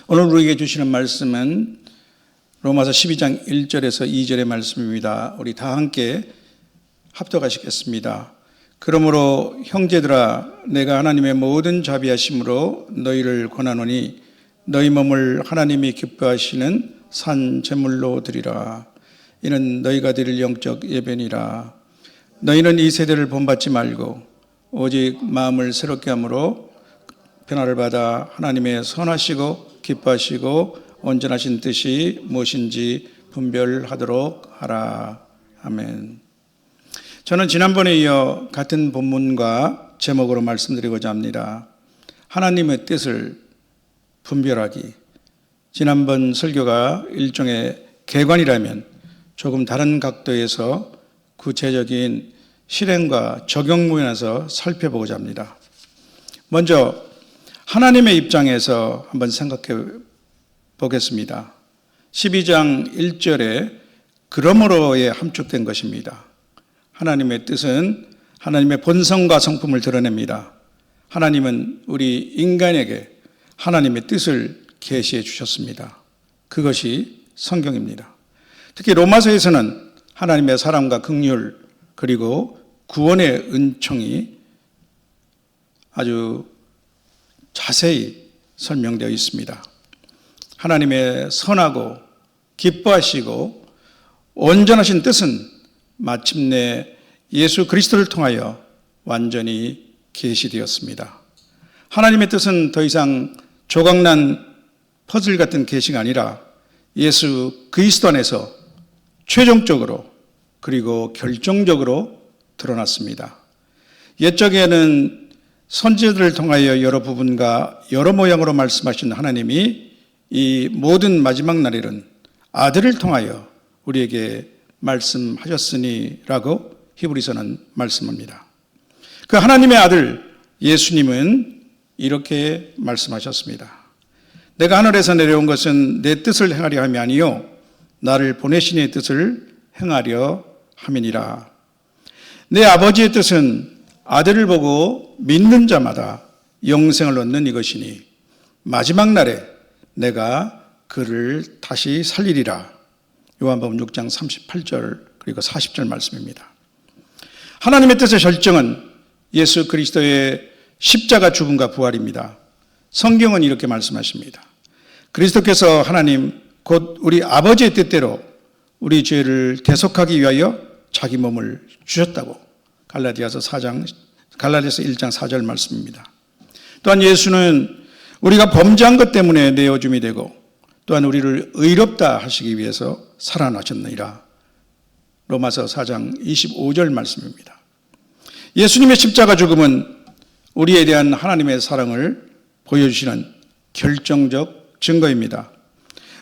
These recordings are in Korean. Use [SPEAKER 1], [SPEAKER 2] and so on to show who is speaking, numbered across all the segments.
[SPEAKER 1] 오늘 우리에게 주시는 말씀은 로마서 12장 1절에서 2절의 말씀입니다. 우리 다 함께 합독하시겠습니다. 그러므로 형제들아, 내가 하나님의 모든 자비하심으로 너희를 권하노니 너희 몸을 하나님이 기뻐하시는 산 제물로 드리라. 이는 너희가 드릴 영적 예배니라. 너희는 이 세대를 본받지 말고 오직 마음을 새롭게 함으로 변화를 받아 하나님의 선하시고 기뻐하시고 온전하신 뜻이 무엇인지 분별하도록 하라. 아멘. 저는 지난번에 이어 같은 본문과 제목으로 말씀드리고자 합니다. 하나님의 뜻을 분별하기. 지난번 설교가 일종의 개관이라면 조금 다른 각도에서 구체적인 실행과 적용 면에서 살펴보고자 합니다. 먼저 하나님의 입장에서 한번 생각해 보겠습니다. 12장 1절에 그러므로에 함축된 것입니다. 하나님의 뜻은 하나님의 본성과 성품을 드러냅니다. 하나님은 우리 인간에게 하나님의 뜻을 계시해 주셨습니다. 그것이 성경입니다. 특히 로마서에서는 하나님의 사랑과 긍휼 그리고 구원의 은총이 아주 자세히 설명되어 있습니다. 하나님의 선하고 기뻐하시고 온전하신 뜻은 마침내 예수 그리스도를 통하여 완전히 계시되었습니다. 하나님의 뜻은 더 이상 조각난 퍼즐 같은 계시가 아니라 예수 그리스도 안에서 최종적으로 그리고 결정적으로 드러났습니다. 옛적에는 선지자들을 통하여 여러 부분과 여러 모양으로 말씀하신 하나님이 이 모든 마지막 날에는 아들을 통하여 우리에게 말씀하셨으니라고 히브리서는 말씀합니다. 그 하나님의 아들 예수님은 이렇게 말씀하셨습니다. 내가 하늘에서 내려온 것은 내 뜻을 행하려 함이 아니요 나를 보내신 이의 뜻을 행하려 함이니라. 내 아버지의 뜻은 아들을 보고 믿는 자마다 영생을 얻는 이것이니 마지막 날에 내가 그를 다시 살리리라. 요한복음 6장 38절 그리고 40절 말씀입니다. 하나님의 뜻의 결정은 예수 그리스도의 십자가 죽음과 부활입니다. 성경은 이렇게 말씀하십니다. 그리스도께서 하나님 곧 우리 아버지의 뜻대로 우리 죄를 대속하기 위하여 자기 몸을 주셨다고 갈라디아서 1장 4절 말씀입니다. 또한 예수는 우리가 범죄한 것 때문에 내어줌이 되고 또한 우리를 의롭다 하시기 위해서 살아나셨느니라. 로마서 4장 25절 말씀입니다. 예수님의 십자가 죽음은 우리에 대한 하나님의 사랑을 보여주시는 결정적 증거입니다.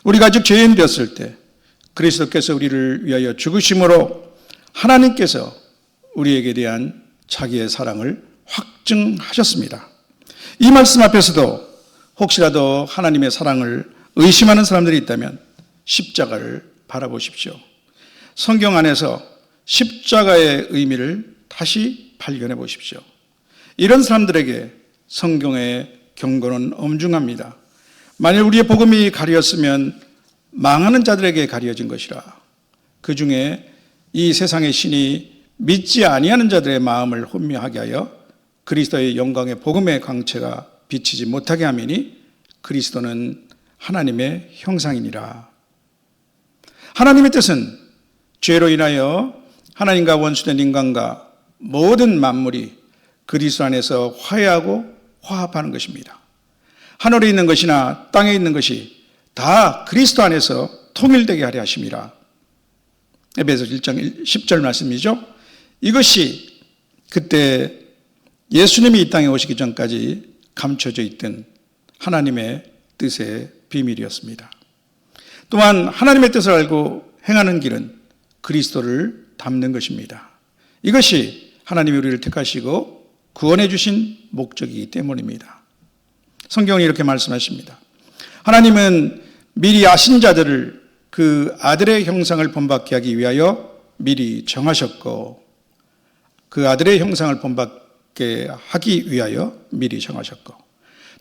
[SPEAKER 1] 우리가 아직 죄인 되었을 때 그리스도께서 우리를 위하여 죽으심으로 하나님께서 우리에게 대한 자기의 사랑을 확증하셨습니다. 이 말씀 앞에서도 혹시라도 하나님의 사랑을 의심하는 사람들이 있다면 십자가를 바라보십시오. 성경 안에서 십자가의 의미를 다시 발견해 보십시오. 이런 사람들에게 성경의 경고는 엄중합니다. 만일 우리의 복음이 가려졌으면 망하는 자들에게 가려진 것이라. 그 중에 이 세상의 신이 믿지 아니하는 자들의 마음을 혼미하게 하여 그리스도의 영광의 복음의 광채가 비치지 못하게 하미니 그리스도는 하나님의 형상이니라. 하나님의 뜻은 죄로 인하여 하나님과 원수된 인간과 모든 만물이 그리스도 안에서 화해하고 화합하는 것입니다. 하늘에 있는 것이나 땅에 있는 것이 다 그리스도 안에서 통일되게 하려 하심이라. 에베소 1장 10절 말씀이죠. 이것이 그때 예수님이 이 땅에 오시기 전까지 감춰져 있던 하나님의 뜻의 비밀이었습니다. 또한 하나님의 뜻을 알고 행하는 길은 그리스도를 닮는 것입니다. 이것이 하나님이 우리를 택하시고 구원해 주신 목적이기 때문입니다. 성경은 이렇게 말씀하십니다. 하나님은 미리 아신 자들을 그 아들의 형상을 본받게 하기 위하여 미리 정하셨고 그 아들의 형상을 본받게 하기 위하여 미리 정하셨고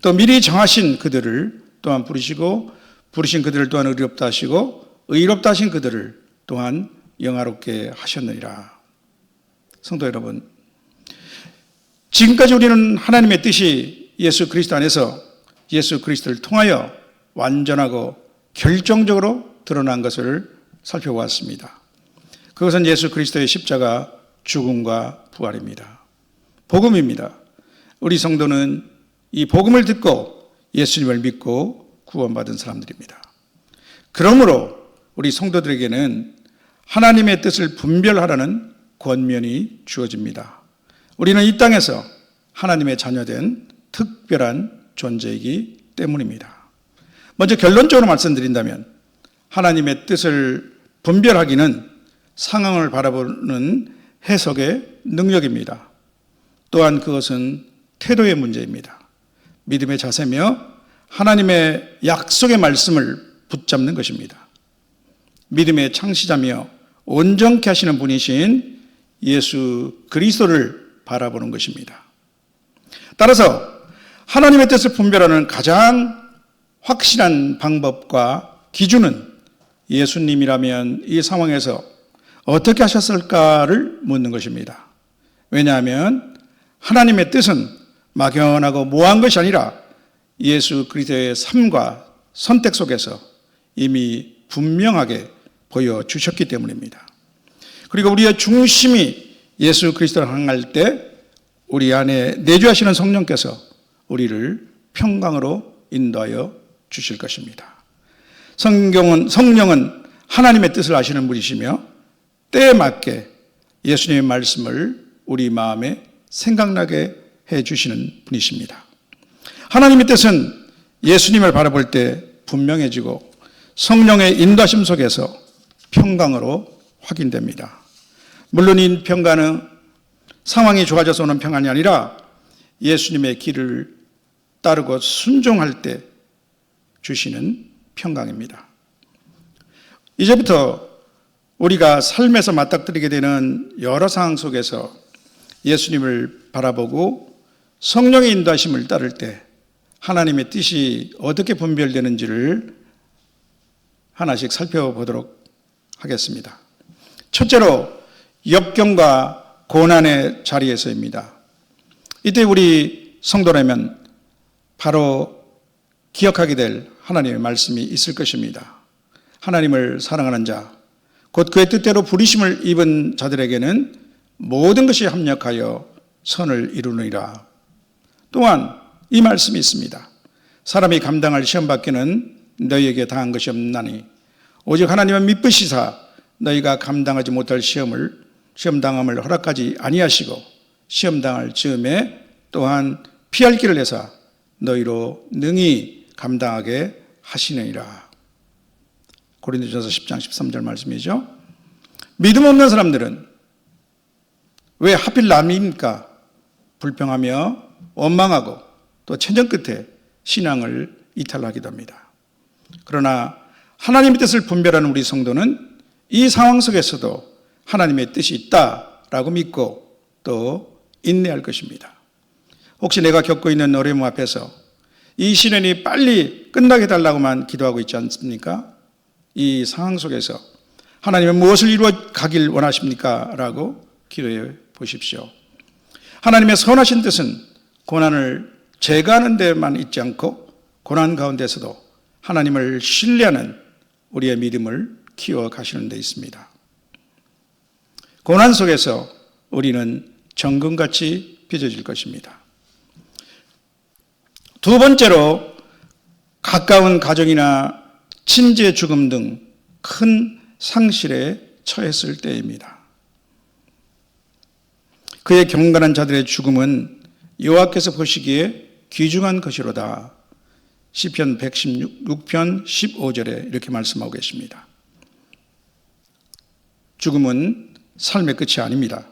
[SPEAKER 1] 또 미리 정하신 그들을 또한 부르시고 부르신 그들을 또한 의롭다 하시고 의롭다 하신 그들을 또한 영화롭게 하셨느니라. 성도 여러분, 지금까지 우리는 하나님의 뜻이 예수 그리스도 안에서 예수 그리스도를 통하여 완전하고 결정적으로 드러난 것을 살펴보았습니다. 그것은 예수 그리스도의 십자가 죽음과 부활입니다. 복음입니다. 우리 성도는 이 복음을 듣고 예수님을 믿고 구원받은 사람들입니다. 그러므로 우리 성도들에게는 하나님의 뜻을 분별하라는 권면이 주어집니다. 우리는 이 땅에서 하나님의 자녀된 특별한 존재이기 때문입니다. 먼저 결론적으로 말씀드린다면 하나님의 뜻을 분별하기는 상황을 바라보는 해석의 능력입니다. 또한 그것은 태도의 문제입니다. 믿음의 자세며 하나님의 약속의 말씀을 붙잡는 것입니다. 믿음의 창시자며 온전케 하시는 분이신 예수 그리스도를 바라보는 것입니다. 따라서 하나님의 뜻을 분별하는 가장 확실한 방법과 기준은 예수님이라면 이 상황에서 어떻게 하셨을까를 묻는 것입니다. 왜냐하면 하나님의 뜻은 막연하고 모호한 것이 아니라 예수 그리스도의 삶과 선택 속에서 이미 분명하게 보여주셨기 때문입니다. 그리고 우리의 중심이 예수 그리스도를 향할 때 우리 안에 내주하시는 성령께서 우리를 평강으로 인도하여 주실 것입니다. 성령은 하나님의 뜻을 아시는 분이시며 때에 맞게 예수님의 말씀을 우리 마음에 생각나게 해주시는 분이십니다. 하나님의 뜻은 예수님을 바라볼 때 분명해지고 성령의 인도하심 속에서 평강으로 확인됩니다. 물론 이 평강은 상황이 좋아져서 오는 평안이 아니라 예수님의 길을 따르고 순종할 때 주시는 평강입니다. 이제부터 우리가 삶에서 맞닥뜨리게 되는 여러 상황 속에서 예수님을 바라보고 성령의 인도하심을 따를 때 하나님의 뜻이 어떻게 분별되는지를 하나씩 살펴보도록 하겠습니다. 첫째로 역경과 고난의 자리에서입니다. 이때 우리 성도라면 바로 기억하게 될 하나님의 말씀이 있을 것입니다. 하나님을 사랑하는 자, 곧 그의 뜻대로 부르심을 입은 자들에게는 모든 것이 합력하여 선을 이루느니라. 또한 이 말씀이 있습니다. 사람이 감당할 시험 밖에는 너희에게 당한 것이 없나니 오직 하나님은 미쁘시사 너희가 감당하지 못할 시험당함을 허락하지 아니하시고 시험당할 즈음에 또한 피할 길을 내사 너희로 능히 감당하게 하시느니라. 고린도전서 10장 13절 말씀이죠. 믿음 없는 사람들은 왜 하필 남입니까? 불평하며 원망하고 또 천전 끝에 신앙을 이탈하기도 합니다. 그러나 하나님의 뜻을 분별하는 우리 성도는 이 상황 속에서도 하나님의 뜻이 있다라고 믿고 또 인내할 것입니다. 혹시 내가 겪고 있는 어려움 앞에서 이 시련이 빨리 끝나게 해달라고만 기도하고 있지 않습니까? 이 상황 속에서 하나님은 무엇을 이루어 가길 원하십니까? 라고 기도해 보십시오. 하나님의 선하신 뜻은 고난을 제거하는 데만 있지 않고 고난 가운데서도 하나님을 신뢰하는 우리의 믿음을 키워 가시는 데 있습니다. 고난 속에서 우리는 정금같이 빚어질 것입니다. 두 번째로 가까운 가족이나 친지의 죽음 등 큰 상실에 처했을 때입니다. 그의 경건한 자들의 죽음은 여호와께서 보시기에 귀중한 것이로다. 시편 116편 15절에 이렇게 말씀하고 계십니다. 죽음은 삶의 끝이 아닙니다.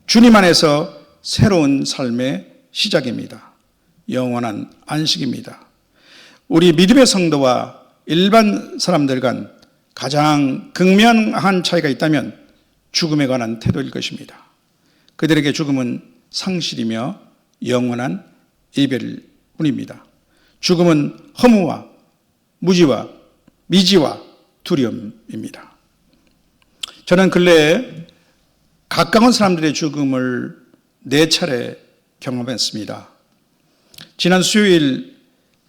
[SPEAKER 1] 주님 안에서 새로운 삶의 시작입니다. 영원한 안식입니다. 우리 믿음의 성도와 일반 사람들 간 가장 극명한 차이가 있다면 죽음에 관한 태도일 것입니다. 그들에게 죽음은 상실이며 영원한 이별일 뿐입니다. 죽음은 허무와 무지와 미지와 두려움입니다. 저는 근래에 가까운 사람들의 죽음을 4차례 경험했습니다. 지난 수요일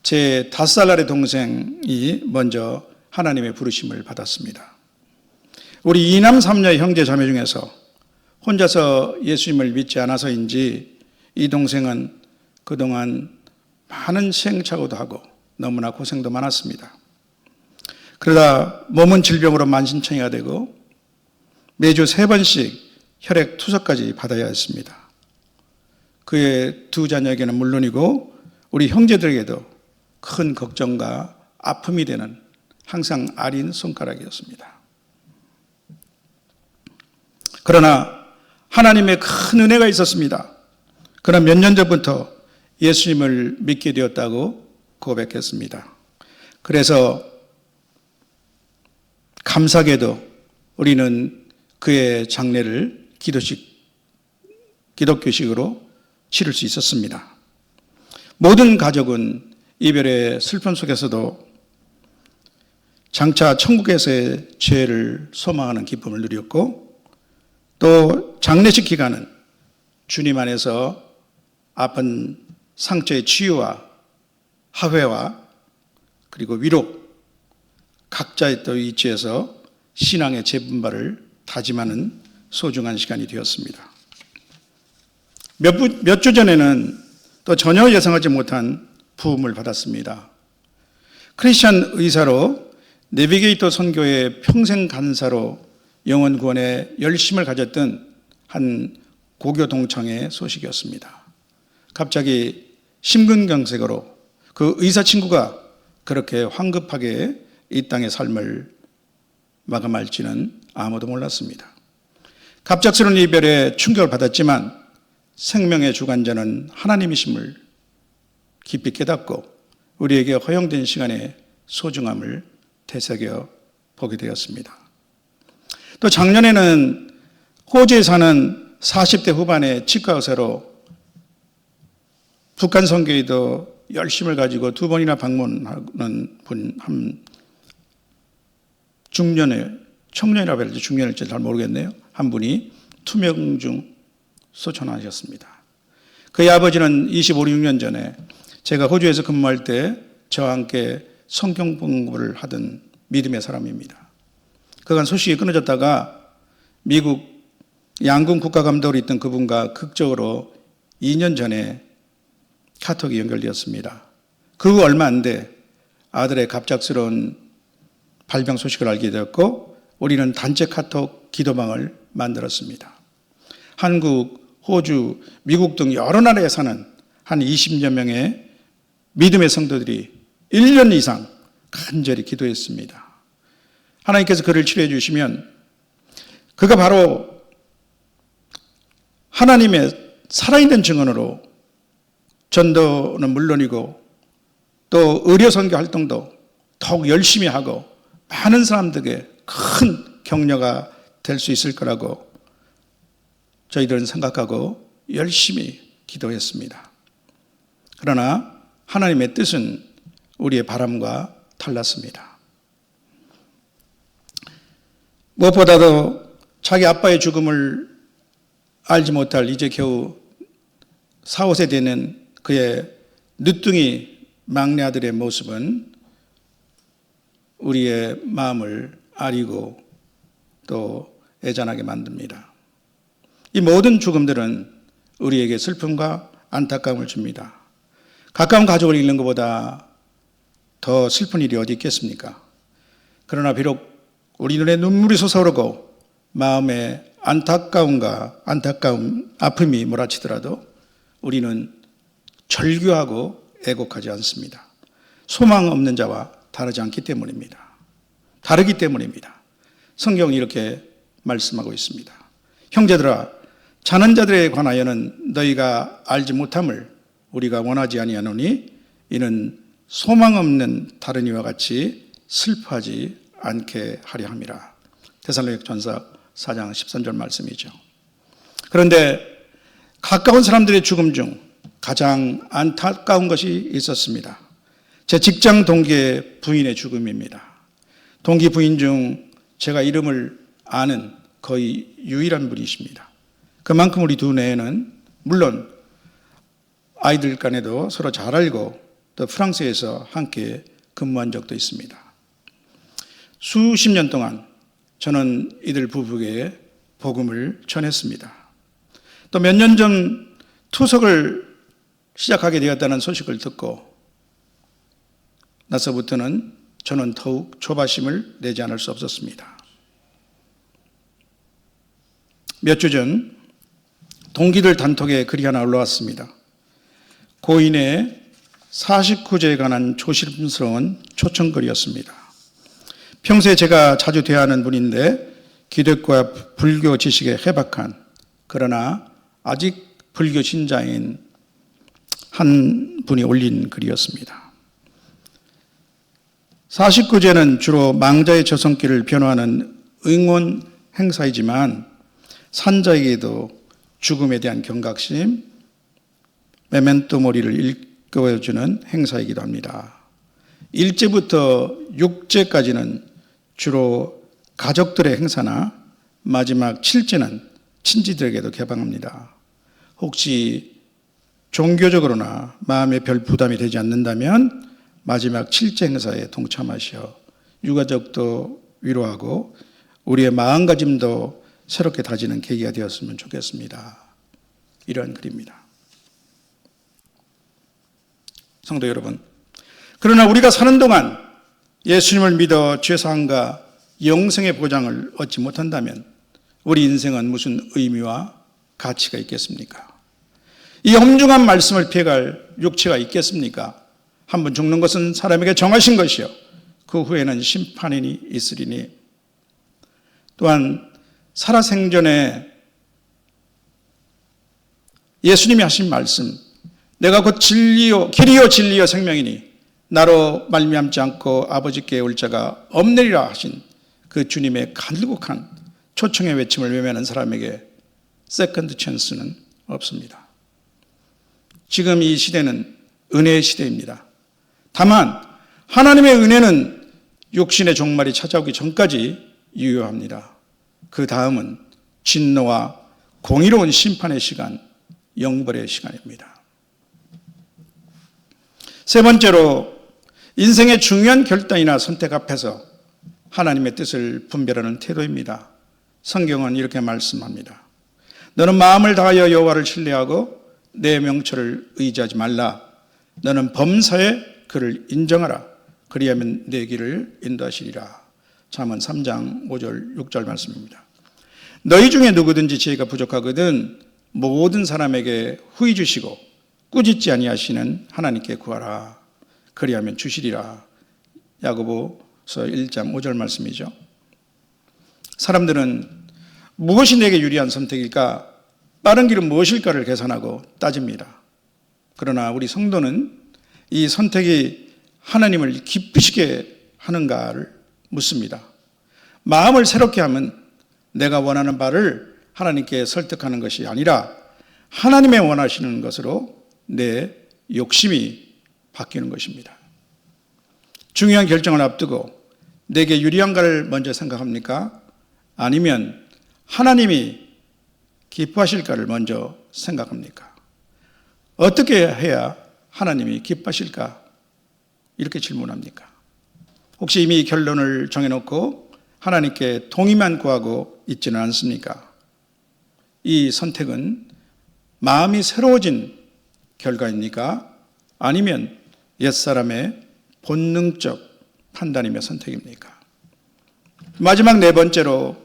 [SPEAKER 1] 제 5살 아래 동생이 먼저 하나님의 부르심을 받았습니다. 우리 2남 3녀의 형제 자매 중에서 혼자서 예수님을 믿지 않아서인지 이 동생은 그동안 많은 시행착오도 하고 너무나 고생도 많았습니다. 그러다 몸은 질병으로 만신창이가 되고 매주 3번씩 혈액 투석까지 받아야 했습니다. 그의 2 자녀에게는 물론이고 우리 형제들에게도 큰 걱정과 아픔이 되는 항상 아린 손가락이었습니다. 그러나 하나님의 큰 은혜가 있었습니다. 그러나 몇 년 전부터 예수님을 믿게 되었다고 고백했습니다. 그래서 감사하게도 우리는 그의 장례를 기독교식으로 치를 수 있었습니다. 모든 가족은 이별의 슬픔 속에서도 장차 천국에서의 죄를 소망하는 기쁨을 누렸고 또 장례식 기간은 주님 안에서 아픈 상처의 치유와 화해와 그리고 위로 각자의 또 위치에서 신앙의 재분발을 다짐하는 소중한 시간이 되었습니다. 몇 주 전에는 또 전혀 예상하지 못한 부음을 받았습니다. 크리스천 의사로 내비게이터 선교의 평생 간사로 영혼 구원에 열심을 가졌던 한 고교 동창의 소식이었습니다. 갑자기 심근경색으로 그 의사 친구가 그렇게 황급하게 이 땅의 삶을 마감할지는 아무도 몰랐습니다. 갑작스러운 이별에 충격을 받았지만 생명의 주관자는 하나님이심을 깊이 깨닫고 우리에게 허용된 시간의 소중함을 되새겨 보게 되었습니다. 또 작년에는 호주에 사는 40대 후반의 치과 의사로 북한 선교에도 열심을 가지고 2번이나 방문하는 한 청년이라고 해야 될지 중년일지 잘 모르겠네요. 한 분이 투명중 소천하셨습니다. 그의 아버지는 25, 6년 전에 제가 호주에서 근무할 때 저와 함께 성경 공부를 하던 믿음의 사람입니다. 그간 소식이 끊어졌다가 미국 양군 국가감독으로 있던 그분과 극적으로 2년 전에 카톡이 연결되었습니다. 그 후 얼마 안 돼 아들의 갑작스러운 발병 소식을 알게 되었고 우리는 단체 카톡 기도방을 만들었습니다. 한국, 호주, 미국 등 여러 나라에 사는 한 20여 명의 믿음의 성도들이 1년 이상 간절히 기도했습니다. 하나님께서 그를 치료해 주시면 그가 바로 하나님의 살아있는 증언으로 전도는 물론이고 또 의료 선교 활동도 더욱 열심히 하고 많은 사람들에게 큰 격려가 될 수 있을 거라고 저희들은 생각하고 열심히 기도했습니다. 그러나 하나님의 뜻은 우리의 바람과 달랐습니다. 무엇보다도 자기 아빠의 죽음을 알지 못할 이제 겨우 4, 5세 되는 그의 늦둥이 막내 아들의 모습은 우리의 마음을 아리고 또 애잔하게 만듭니다. 이 모든 죽음들은 우리에게 슬픔과 안타까움을 줍니다. 가까운 가족을 잃는 것보다 더 슬픈 일이 어디 있겠습니까? 그러나 비록 우리 눈에 눈물이 솟아오르고 마음에 안타까움, 아픔이 몰아치더라도 우리는 절규하고 애곡하지 않습니다. 소망 없는 자와 다르지 않기 때문입니다. 다르기 때문입니다. 성경이 이렇게 말씀하고 있습니다. 형제들아, 자는 자들에 관하여는 너희가 알지 못함을 우리가 원하지 아니하노니 이는 소망 없는 다른 이와 같이 슬퍼하지 않게 하려 함이라. 데살로니가전서 4장 13절 말씀이죠. 그런데 가까운 사람들의 죽음 중 가장 안타까운 것이 있었습니다. 제 직장 동기의 부인의 죽음입니다. 동기 부인 중 제가 이름을 아는 거의 유일한 분이십니다. 그만큼 우리 두뇌는 물론 아이들 간에도 서로 잘 알고 또 프랑스에서 함께 근무한 적도 있습니다. 수십 년 동안 저는 이들 부부에게 복음을 전했습니다. 또 몇 년 전 투석을 시작하게 되었다는 소식을 듣고 나서부터는 저는 더욱 조바심을 내지 않을 수 없었습니다. 몇 주 전 동기들 단톡에 글이 하나 올라왔습니다. 고인의 49제에 관한 조심스러운 초청글이었습니다. 평소에 제가 자주 대하는 분인데 기독교와 불교 지식에 해박한 그러나 아직 불교 신자인 한 분이 올린 글이었습니다. 49제는 주로 망자의 저성길을 변호하는 응원 행사이지만 산자에게도 죽음에 대한 경각심, 메멘토 모리를 일깨워주는 행사이기도 합니다. 1제부터 6제까지는 주로 가족들의 행사나 마지막 7제는 친지들에게도 개방합니다. 혹시 종교적으로나 마음에 별 부담이 되지 않는다면 마지막 7제 행사에 동참하시어 유가족도 위로하고 우리의 마음가짐도 새롭게 다지는 계기가 되었으면 좋겠습니다. 이러한 글입니다. 성도 여러분, 그러나 우리가 사는 동안 예수님을 믿어 죄사함과 영생의 보장을 얻지 못한다면 우리 인생은 무슨 의미와 가치가 있겠습니까? 이 엄중한 말씀을 피해갈 육체가 있겠습니까? 한 번 죽는 것은 사람에게 정하신 것이요 그 후에는 심판이 있으리니 또한 살아생전에 예수님이 하신 말씀 내가 곧 진리요 길이요 진리요 생명이니 나로 말미암지 않고 아버지께 올 자가 없느니라 하신 그 주님의 간곡한 초청의 외침을 외면하는 사람에게 세컨드 찬스는 없습니다. 지금 이 시대는 은혜의 시대입니다. 다만 하나님의 은혜는 육신의 종말이 찾아오기 전까지 유효합니다. 그 다음은 진노와 공의로운 심판의 시간, 영벌의 시간입니다. 세 번째로 인생의 중요한 결단이나 선택 앞에서 하나님의 뜻을 분별하는 태도입니다. 성경은 이렇게 말씀합니다. 너는 마음을 다하여 여호와를 신뢰하고 내 명철을 의지하지 말라. 너는 범사에 그를 인정하라. 그리하면 내 길을 인도하시리라. 잠언 3장 5절 6절 말씀입니다. 너희 중에 누구든지 지혜가 부족하거든 모든 사람에게 후히 주시고 꾸짖지 아니하시는 하나님께 구하라. 그리하면 주시리라. 야고보서 1장 5절 말씀이죠. 사람들은 무엇이 내게 유리한 선택일까? 빠른 길은 무엇일까를 계산하고 따집니다. 그러나 우리 성도는 이 선택이 하나님을 기쁘시게 하는가를 묻습니다. 마음을 새롭게 하면 내가 원하는 바를 하나님께 설득하는 것이 아니라 하나님의 원하시는 것으로 내 욕심이 바뀌는 것입니다. 중요한 결정을 앞두고 내게 유리한가를 먼저 생각합니까? 아니면 하나님이 기뻐하실까를 먼저 생각합니까? 어떻게 해야 하나님이 기뻐하실까? 이렇게 질문합니까? 혹시 이미 결론을 정해놓고 하나님께 동의만 구하고 있지는 않습니까? 이 선택은 마음이 새로워진 결과입니까? 아니면 옛사람의 본능적 판단이며 선택입니까? 마지막 네 번째로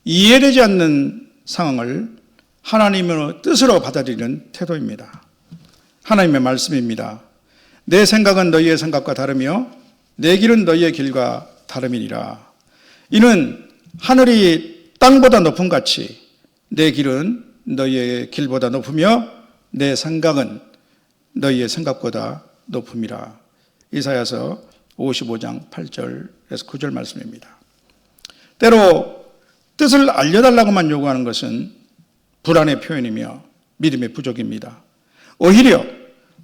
[SPEAKER 1] 이해되지 않는 상황을 하나님의 뜻으로 받아들이는 태도입니다. 하나님의 말씀입니다. 내 생각은 너희의 생각과 다르며 내 길은 너희의 길과 다름이니라. 이는 하늘이 땅보다 높음 같이 내 길은 너희의 길보다 높으며 내 생각은 너희의 생각보다 높음이라. 이사야서 55장 8절에서 9절 말씀입니다. 때로 뜻을 알려달라고만 요구하는 것은 불안의 표현이며 믿음의 부족입니다. 오히려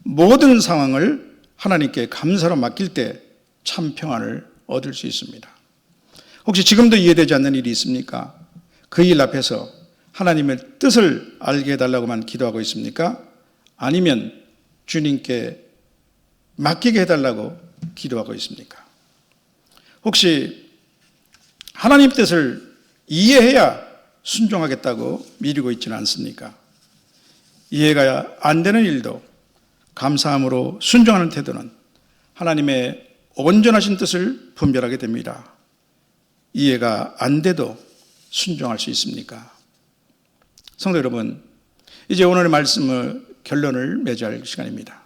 [SPEAKER 1] 모든 상황을 하나님께 감사로 맡길 때 참 평안을 얻을 수 있습니다. 혹시 지금도 이해되지 않는 일이 있습니까? 그 일 앞에서 하나님의 뜻을 알게 해달라고만 기도하고 있습니까? 아니면 주님께 맡기게 해달라고 기도하고 있습니까? 혹시 하나님 뜻을 이해해야 순종하겠다고 미루고 있지는 않습니까? 이해가 안 되는 일도 감사함으로 순종하는 태도는 하나님의 온전하신 뜻을 분별하게 됩니다. 이해가 안 돼도 순종할 수 있습니까? 성도 여러분, 이제 오늘의 말씀의 결론을 맺을 시간입니다.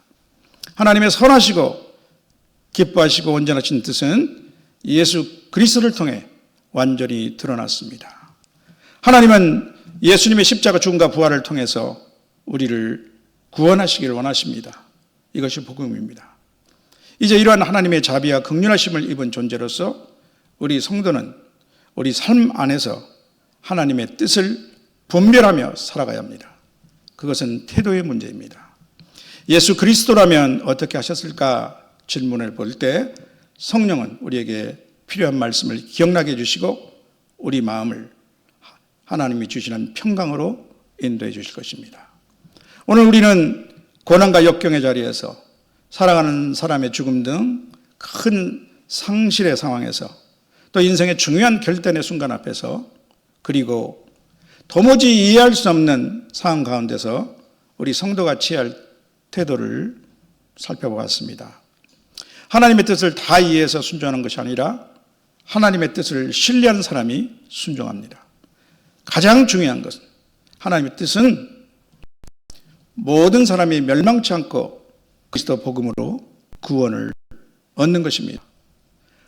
[SPEAKER 1] 하나님의 선하시고 기뻐하시고 온전하신 뜻은 예수 그리스도를 통해 완전히 드러났습니다. 하나님은 예수님의 십자가 죽음과 부활을 통해서 우리를 구원하시기를 원하십니다. 이것이 복음입니다. 이제 이러한 하나님의 자비와 긍휼하심을 입은 존재로서 우리 성도는 우리 삶 안에서 하나님의 뜻을 분별하며 살아가야 합니다. 그것은 태도의 문제입니다. 예수 그리스도라면 어떻게 하셨을까 질문을 볼 때 성령은 우리에게 필요한 말씀을 기억나게 해주시고 우리 마음을 하나님이 주시는 평강으로 인도해 주실 것입니다. 오늘 우리는 고난과 역경의 자리에서 사랑하는 사람의 죽음 등 큰 상실의 상황에서 또 인생의 중요한 결단의 순간 앞에서 그리고 도무지 이해할 수 없는 상황 가운데서 우리 성도가 취할 태도를 살펴보았습니다. 하나님의 뜻을 다 이해해서 순종하는 것이 아니라 하나님의 뜻을 신뢰하는 사람이 순종합니다. 가장 중요한 것은 하나님의 뜻은 모든 사람이 멸망치 않고 그리스도 복음으로 구원을 얻는 것입니다.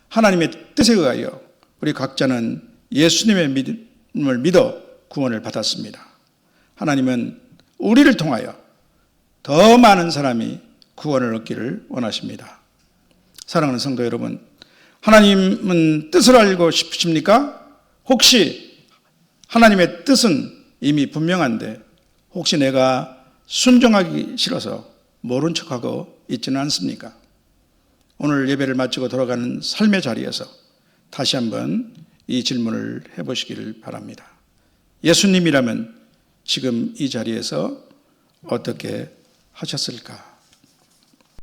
[SPEAKER 1] 하나님의 뜻에 의하여 우리 각자는 예수님의 믿음을 믿어 구원을 받았습니다. 하나님은 우리를 통하여 더 많은 사람이 구원을 얻기를 원하십니다. 사랑하는 성도 여러분, 하나님은 뜻을 알고 싶으십니까? 혹시 하나님의 뜻은 이미 분명한데 혹시 내가 순종하기 싫어서 모른 척하고 있지는 않습니까? 오늘 예배를 마치고 돌아가는 삶의 자리에서 다시 한번 이 질문을 해보시기를 바랍니다. 예수님이라면 지금 이 자리에서 어떻게 하셨을까?